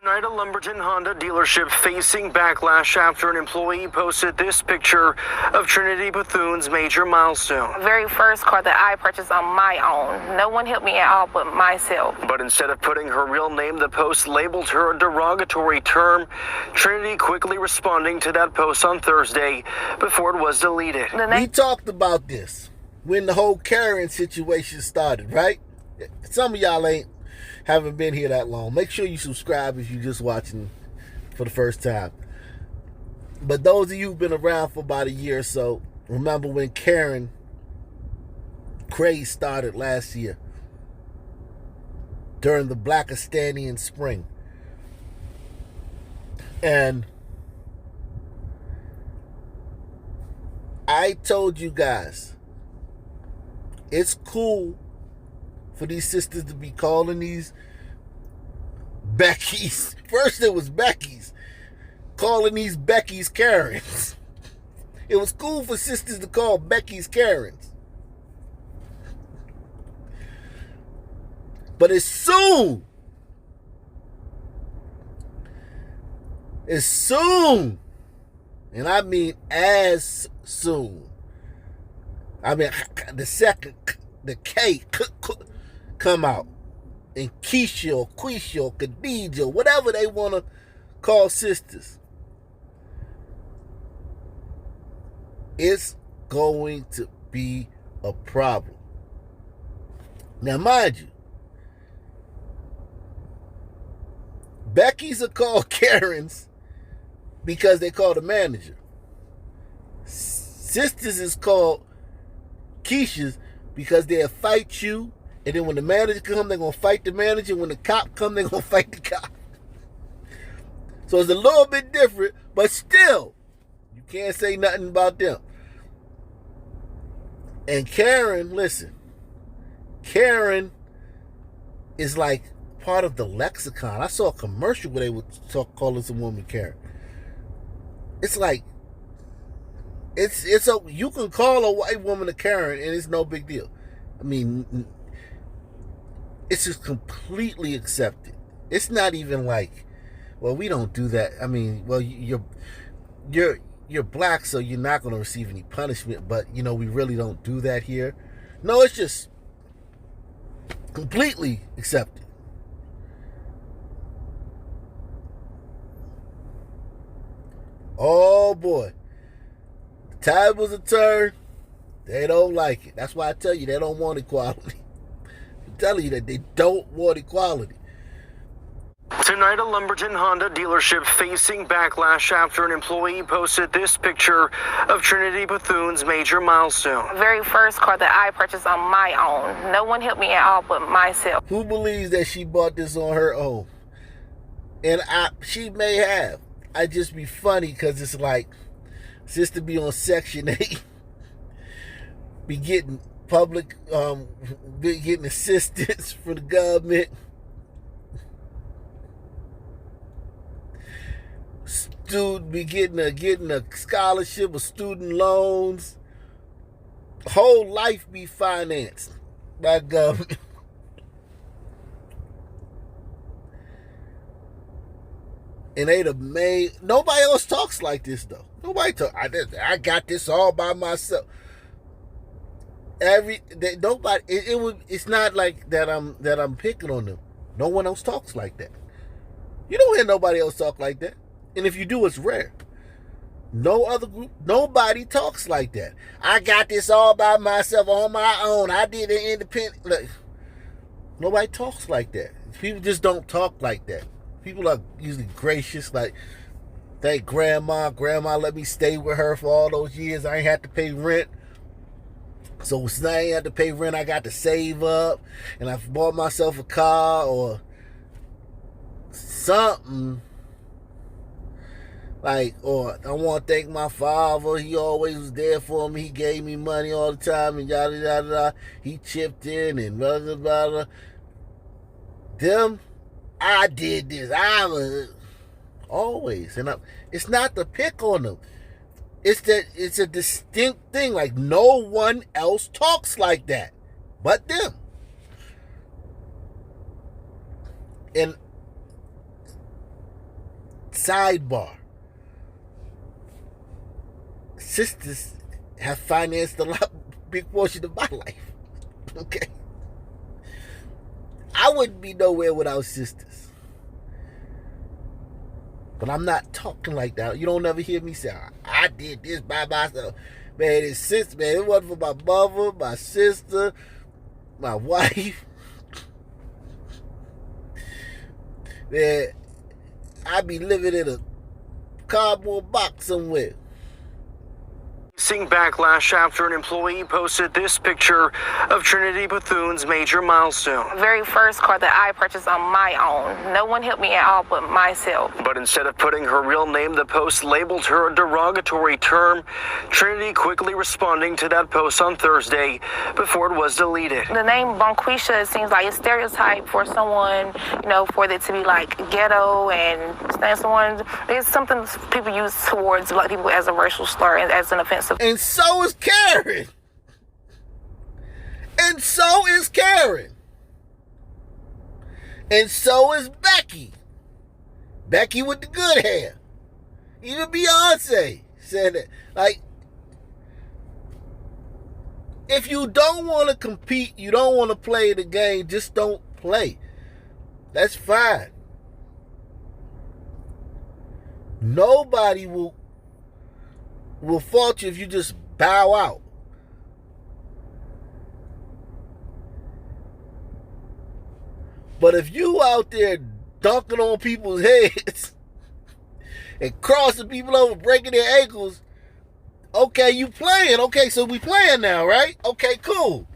Tonight, a Lumberton Honda dealership facing backlash after an employee posted this picture of Trinity Bethune's major milestone. The very first car that I purchased on my own. No one helped me at all but myself. But instead of putting her real name, the post labeled her a derogatory term. Trinity quickly responding to that post on Thursday before it was deleted. We talked about this when the whole Karen situation started, right? Some of y'all haven't been here that long. Make sure you subscribe if you're just watching for the first time. But those of you who've been around for about a year or so, remember when Karen craze started last year during the Blackistanian spring. And I told you guys, it's cool for these sisters to be calling these Becky's. First it was Becky's. Calling these Becky's Karens. It was cool for sisters to call Becky's Karens. But as soon, and I mean as soon, I mean the second the K come out, and Quisha or Khadijah, whatever they want to call sisters, it's going to be a problem. Now, mind you, Becky's are called Karens because they call the manager. Sisters is called Keishas because they'll fight you, and then when the manager comes, they're going to fight the manager. When the cop comes, they're going to fight the cop. So it's a little bit different, but still, you can't say nothing about them. And Karen, listen, Karen is like part of the lexicon. I saw a commercial where they would calling some woman Karen. It's like, you can call a white woman a Karen and it's no big deal. I mean, it's just completely accepted. It's not even like, well, we don't do that. I mean, well, you're black, so you're not going to receive any punishment, but, you know, we really don't do that here. No, it's just completely accepted. Oh, boy. The tide was a turn. They don't like it. That's why I tell you, they don't want equality. I'm telling you that they don't want equality. Tonight, a Lumberton Honda dealership facing backlash after an employee posted this picture of Trinity Bethune's major milestone. The very first car that I purchased on my own. No one helped me at all but myself. Who believes that she bought this on her own? And she may have. I just be funny because it's like, sister be on Section 8, be getting public, be getting assistance from the government. Student be getting a scholarship or student loans. Whole life be financed by government. And they'd have made, nobody else talks like this though. Nobody talk. I got this all by myself. It's not like that I'm picking on them. No one else talks like that. You don't hear nobody else talk like that. And if you do, it's rare. No other group, nobody talks like that. I got this all by myself on my own. I did it independent. Like, nobody talks like that. People just don't talk like that. People are usually gracious, like, thank grandma. Grandma let me stay with her for all those years. I ain't had to pay rent. So since I ain't had to pay rent, I got to save up. And I bought myself a car or something. Like, or I want to thank my father. He always was there for me. He gave me money all the time and yada, yada, yada. He chipped in and blah, blah, blah, blah. Them, I did this. I was always. And it's not to pick on them. It's a distinct thing. Like, no one else talks like that but them. And sidebar. Sisters have financed a lot big portion of my life. Okay. I wouldn't be nowhere without sisters. But I'm not talking like that. You don't ever hear me say, I did this by myself. Man, it's sister, man. It wasn't for my mother, my sister, my wife. Man, I be living in a cardboard box somewhere. Facing backlash after an employee posted this picture of Trinity Bethune's major milestone. The very first car that I purchased on my own. No one helped me at all but myself. But instead of putting her real name, the post labeled her a derogatory term. Trinity quickly responding to that post on Thursday before it was deleted. The name Bon Quisha seems like a stereotype for someone, for it to be like ghetto and someone. It's something people use towards black people as a racial slur and as an offensive. And so is Karen. And so is Karen. And so is Becky. Becky with the good hair. Even Beyonce said that. Like, if you don't want to compete, you don't want to play the game, just don't play. That's fine. Nobody will fault you if you just bow out. But if you out there dunking on people's heads and crossing people over, breaking their ankles, okay, you playing. Okay, so we playing now, right? Okay, cool.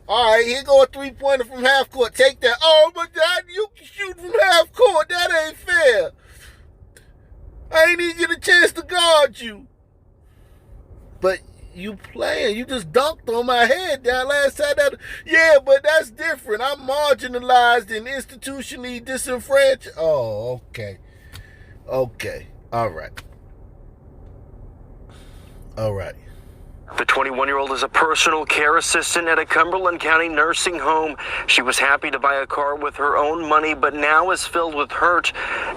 All right, here go a three-pointer from half court. Take that. Oh, but that you can shoot from half court. That ain't fair. I ain't even get a chance to guard you. But you playing. You just dunked on my head down last time. Yeah, but that's different. I'm marginalized and institutionally disenfranchised. Oh, okay. Okay. All right. All right. The 21-year-old is a personal care assistant at a Cumberland County nursing home. She was happy to buy a car with her own money, but now is filled with hurt,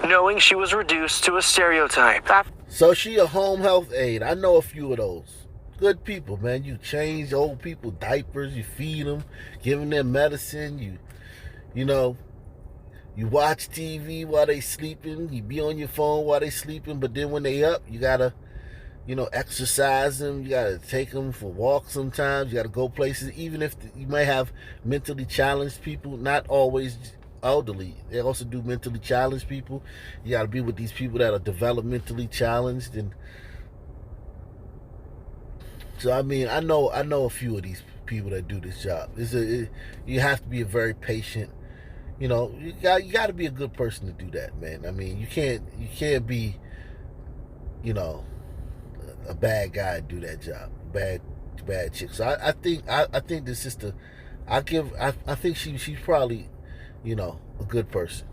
knowing she was reduced to a stereotype. So she a home health aide. I know a few of those. Good people, man. You change old people diapers, you feed them, giving them medicine, you watch TV while they sleeping, you be on your phone while they sleeping, but then when they up, you gotta, exercise them, you gotta take them for walks sometimes, you gotta go places, even if you may have mentally challenged people, not always elderly. They also do mentally challenged people. You gotta be with these people that are developmentally challenged. And so I mean, I know a few of these people that do this job. You have to be a very patient, you got to be a good person to do that, man. I mean, you can't be, a bad guy and do that job. Bad chick. So I think this sister, I think she's probably, a good person.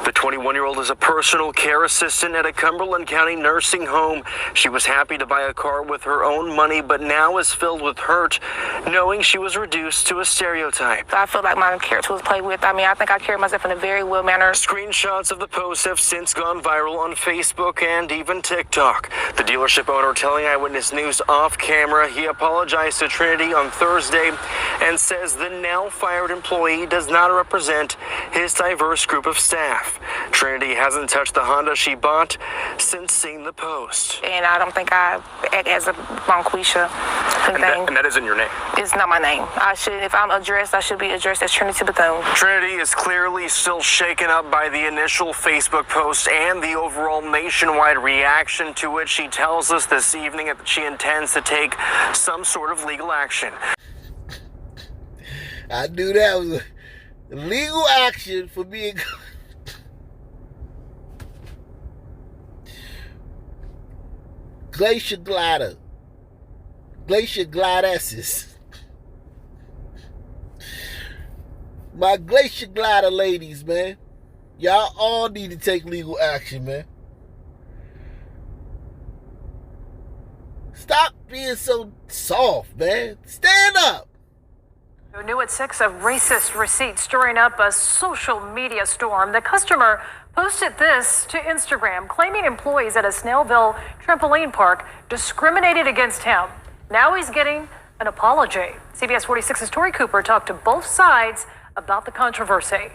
The 21-year-old is a personal care assistant at a Cumberland County nursing home. She was happy to buy a car with her own money, but now is filled with hurt, knowing she was reduced to a stereotype. I feel like my character was played with. I mean, I think I carry myself in a very well manner. Screenshots of the post have since gone viral on Facebook and even TikTok. The dealership owner telling Eyewitness News off camera he apologized to Trinity on Thursday and says the now fired employee does not represent his diverse group of staff. Trinity hasn't touched the Honda she bought since seeing the post. And I don't think I act as a Bon Quisha thing. And that isn't your name? It's not my name. If I'm addressed, I should be addressed as Trinity Bethune. Trinity is clearly still shaken up by the initial Facebook post and the overall nationwide reaction to it. She tells us this evening that she intends to take some sort of legal action. I knew that was legal action for being... Glacier Glidesses. My Glacier Glider ladies, man. Y'all all need to take legal action, man. Stop being so soft, man. Stand up. New at 6, a racist receipt stirring up a social media storm. The customer posted this to Instagram, claiming employees at a Snellville trampoline park discriminated against him. Now he's getting an apology. CBS 46's Tori Cooper talked to both sides about the controversy.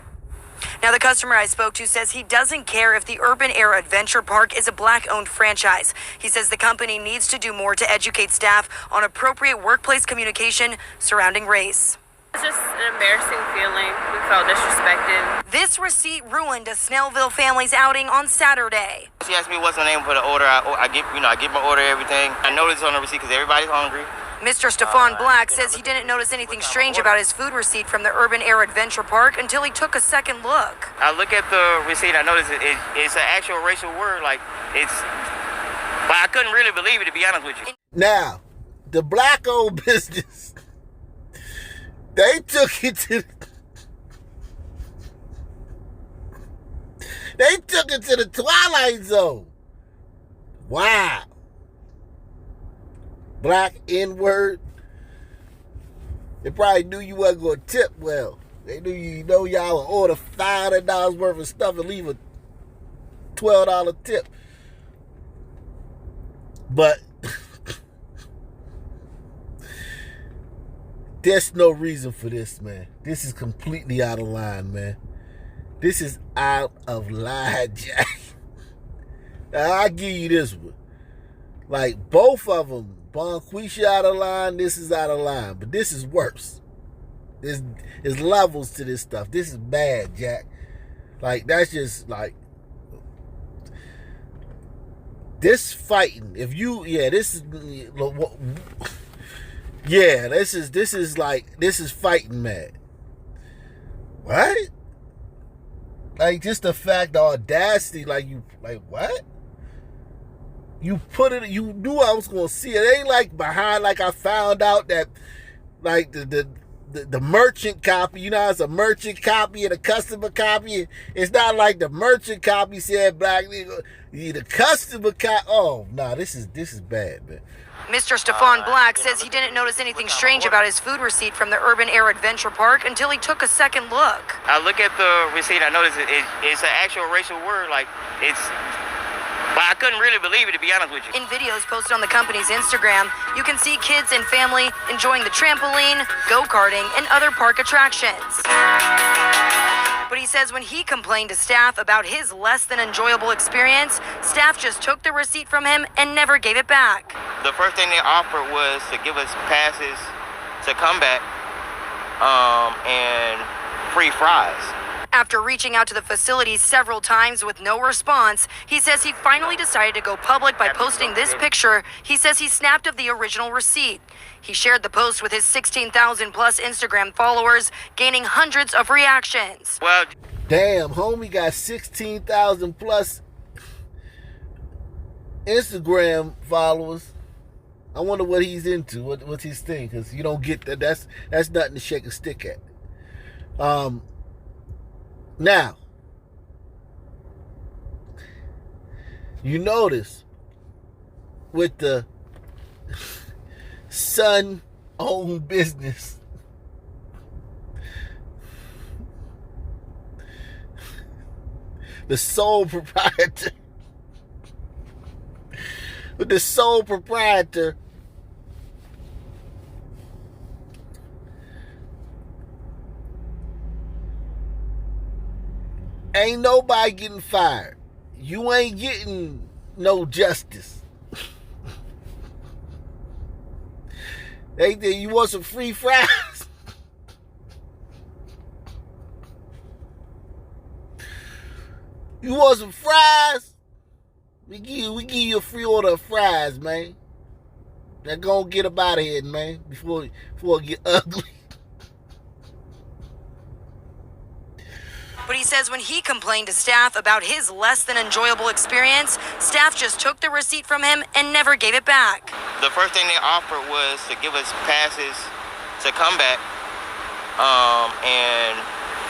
Now, the customer I spoke to says he doesn't care if the Urban Air Adventure Park is a Black-owned franchise. He says the company needs to do more to educate staff on appropriate workplace communication surrounding race. It's just an embarrassing feeling. We felt disrespected. This receipt ruined a Snellville family's outing on Saturday. She asked me what's the name for the order. I get my order, everything. I noticed on the receipt because everybody's hungry. Mr. Stefan Black says he didn't notice anything strange about his food receipt from the Urban Air Adventure Park until he took a second look. I look at the receipt, I noticed it's an actual racial word, but I couldn't really believe it, to be honest with you. Now, the Black-owned business, they took it to the Twilight Zone. Wow. Black N-word. They probably knew you wasn't going to tip well. They knew y'all would order $500 worth of stuff and leave a $12 tip. But there's no reason for this, man. This is completely out of line, man. This is out of line, Jack. Now, I'll give you this one. Like, both of them, Bon Quisha out of line, this is out of line. But this is worse. There's levels to this stuff. This is bad, Jack. Like, that's just, like, this fighting. If you, this is fighting mad. What? Like, just the fact, the audacity, what? You put it, you knew I was going to see it. It ain't like behind, like I found out that, like, the merchant copy, it's a merchant copy and a customer copy. It's not like the merchant copy said black nigga. The customer copy, this is bad, man. Mr. Stefan Black says he didn't notice anything strange about his food receipt from the Urban Air Adventure Park until he took a second look. I look at the receipt, I noticed it's an actual racial word, but I couldn't really believe it, to be honest with you. In videos posted on the company's Instagram, you can see kids and family enjoying the trampoline, go-karting, and other park attractions. But he says when he complained to staff about his less than enjoyable experience, staff just took the receipt from him and never gave it back. The first thing they offered was to give us passes to come back and free fries. After reaching out to the facility several times with no response, he says he finally decided to go public by posting this picture he says he snapped of the original receipt. He shared the post with his 16,000 plus Instagram followers, gaining hundreds of reactions. Well, damn, homie got 16,000 plus Instagram followers. I wonder what he's into. What's his thing? Because you don't get that. That's nothing to shake a stick at. Now, you notice with the son-owned business, the sole proprietor, with the sole proprietor ain't nobody getting fired. You ain't getting no justice. You want some free fries? You want some fries? We give you a free order of fries, man. Now go and get up out of here, man, before it get ugly. But he says when he complained to staff about his less than enjoyable experience, staff just took the receipt from him and never gave it back. The first thing they offered was to give us passes to come back and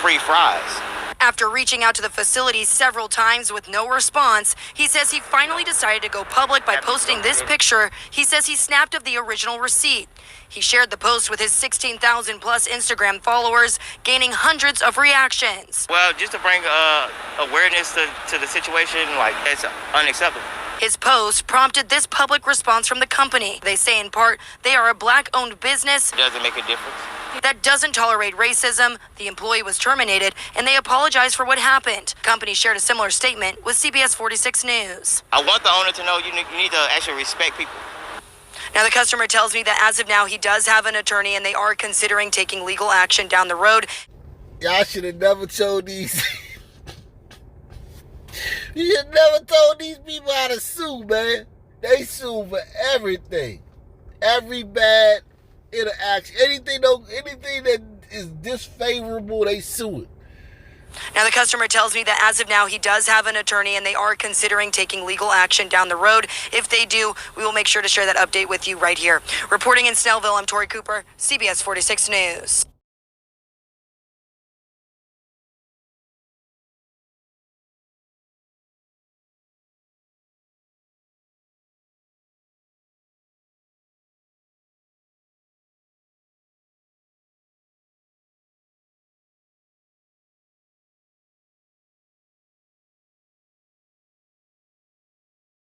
free fries. After reaching out to the facility several times with no response, he says he finally decided to go public by posting this picture he says he snapped of the original receipt. He shared the post with his 16,000 plus Instagram followers, gaining hundreds of reactions. Well, just to bring awareness to the situation, like, it's unacceptable. His post prompted this public response from the company. They say in part they are a black-owned business. It doesn't make a difference. That doesn't tolerate racism. The employee was terminated, and they apologized for what happened. The company shared a similar statement with CBS 46 News. I want the owner to know you need to actually respect people. Now, the customer tells me that as of now, he does have an attorney, and they are considering taking legal action down the road. Y'all should have never told these. You should never told these people how to sue, man. They sue for everything. Every bad interaction. Anything that is disfavorable, they sue it. Now, the customer tells me that as of now, he does have an attorney, and they are considering taking legal action down the road. If they do, we will make sure to share that update with you right here. Reporting in Snellville, I'm Tori Cooper, CBS 46 News.